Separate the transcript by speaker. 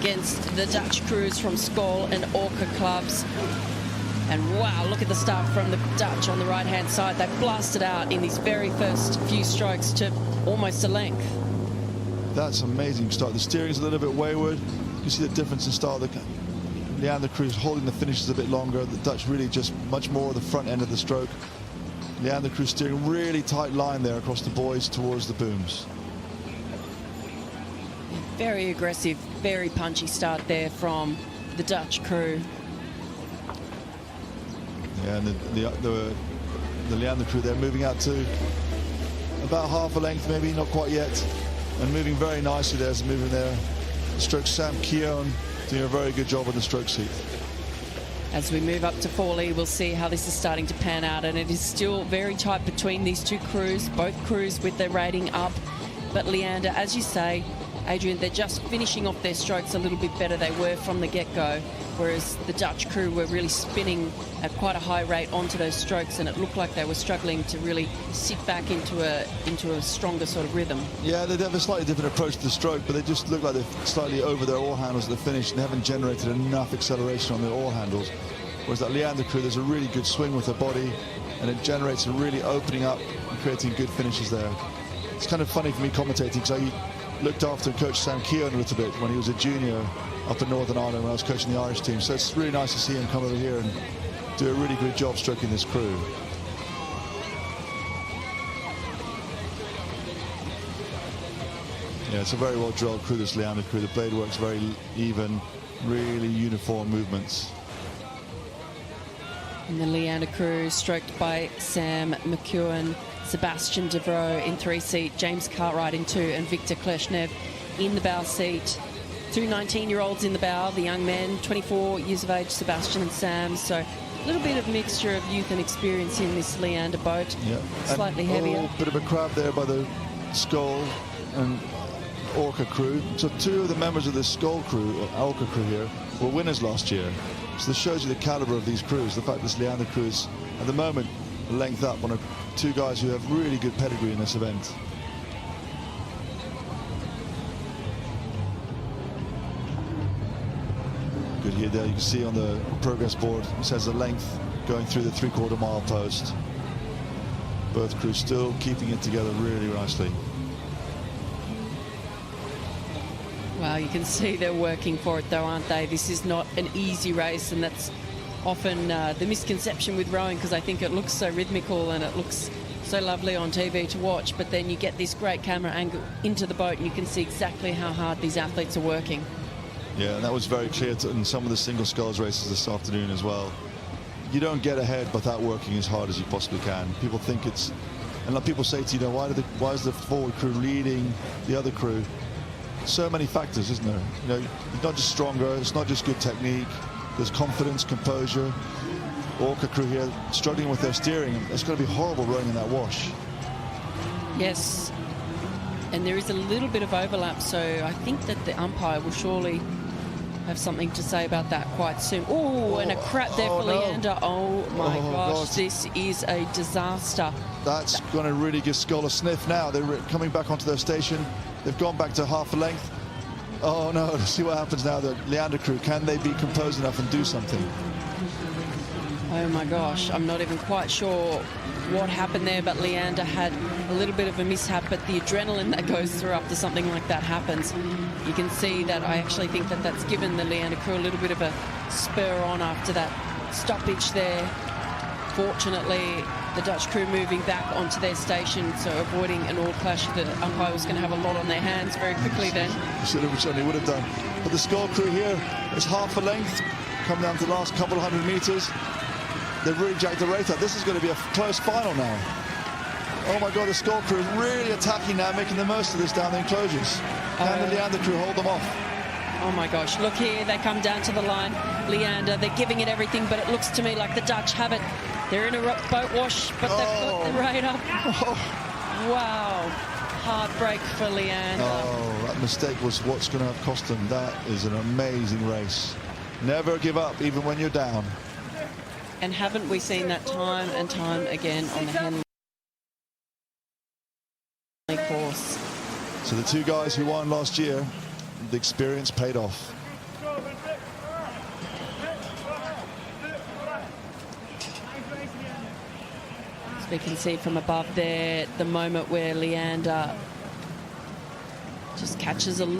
Speaker 1: against the Dutch crews from Skol and Orca clubs. And wow, look at the start from the Dutch on the right-hand side. They blasted out in these very first few strokes to almost a length.
Speaker 2: That's amazing start. The steering's a little bit wayward. You see the difference in style. Leander Cruz holding the finishes a bit longer. The Dutch really just much more the front end of the stroke. Leander Cruz steering really tight line there across the buoys towards the booms.
Speaker 1: Very aggressive, very punchy start there from the Dutch crew.
Speaker 2: Yeah, and the Leander crew, they're moving out to about half a length, maybe not quite yet, and moving very nicely there. Moving there. Stroke Sam Keown doing a very good job on the stroke seat.
Speaker 1: As we move up to Fawley, we'll see how this is starting to pan out, and it is still very tight between these two crews, both crews with their rating up. But Leander, as you say, Adrian, they're just finishing off their strokes a little bit better. They were from the get-go, whereas the Dutch crew were really spinning at quite a high rate onto those strokes, and it looked like they were struggling to really sit back into a stronger sort of rhythm.
Speaker 2: Yeah, they have a slightly different approach to the stroke, but they just look like they're slightly over their oar handles at the finish and they haven't generated enough acceleration on their oar handles. Whereas that Leander crew, there's a really good swing with their body, and it generates a really opening up and creating good finishes there. It's kind of funny for me commentating because I looked after and coached Sam Keown a little bit when he was a junior up in Northern Ireland when I was coaching the Irish team. So it's really nice to see him come over here and do a really good job stroking this crew. Yeah, it's a very well drilled crew, this Leander crew. The blade works very even, really uniform movements.
Speaker 1: And the Leander crew stroked by Sam McEwen, Sebastian Devroe in 3-seat, James Cartwright in 2, and Victor Kleshnev in the bow seat. Two 19-year-olds in the bow, the young men, 24 years of age, Sebastian and Sam. So a little bit of mixture of youth and experience in this Leander boat.
Speaker 2: Yeah.
Speaker 1: Slightly heavier.
Speaker 2: A bit of a crab there by the Skol and Orca crew. So two of the members of the Skol crew, or Orca crew here, were winners last year. So this shows you the caliber of these crews. The fact this Leander crew is, at the moment, a length up on two guys who have really good pedigree in this event. Good here there, you can see on the progress board, it says the length going through the 3/4 mile post. Both crews still keeping it together really nicely.
Speaker 1: Wow, you can see they're working for it though, aren't they? This is not an easy race, and that's often the misconception with rowing, because I think it looks so rhythmical and it looks so lovely on TV to watch, but then you get this great camera angle into the boat and you can see exactly how hard these athletes are working.
Speaker 2: Yeah, and that was very clear in some of the single sculls races this afternoon as well. You don't get ahead without working as hard as you possibly can. People think it's, and like people say to you, why is the forward crew leading the other crew? So many factors, isn't there? You know, you're not just stronger, it's not just good technique. There's confidence, composure. Orca crew here struggling with their steering. It's going to be horrible rowing in that wash.
Speaker 1: Yes, and there is a little bit of overlap, so I think that the umpire will surely have something to say about that quite soon. Oh, and a crap there for Leander. Oh my gosh, this is a disaster.
Speaker 2: That's going to really give Skol a sniff now. They're coming back onto their station. They've gone back to half a length. Oh no, let's see what happens now. The Leander crew, can they be composed enough and do something?
Speaker 1: Oh my gosh, I'm not even quite sure what happened there, but Leander had a little bit of a mishap, but the adrenaline that goes through after something like that happens, you can see that I actually think that that's given the Leander crew a little bit of a spur on after that stoppage there. Fortunately, the Dutch crew moving back onto their station, so avoiding an oar clash. The umpire was going to have a lot on their hands very quickly then.
Speaker 2: Which certainly would have done. But the Skol crew here is half a length, come down to the last couple of 100 meters. They've really jacked the rate up. This is going to be a close final now. Oh my God, the Skol crew is really attacking now, making the most of this down the enclosures. Can the Leander crew hold them off?
Speaker 1: Oh my gosh, look here, they come down to the line. Leander, they're giving it everything, but it looks to me like the Dutch have it. They're in a boat wash, but they've got the rate up. Wow, heartbreak for Leander.
Speaker 2: Oh, that mistake was what's going to have cost them. That is an amazing race. Never give up, even when you're down.
Speaker 1: And haven't we seen that time and time again on the Henley course?
Speaker 2: So the two guys who won last year, the experience paid off.
Speaker 1: We can see from above there the moment where Leander just catches a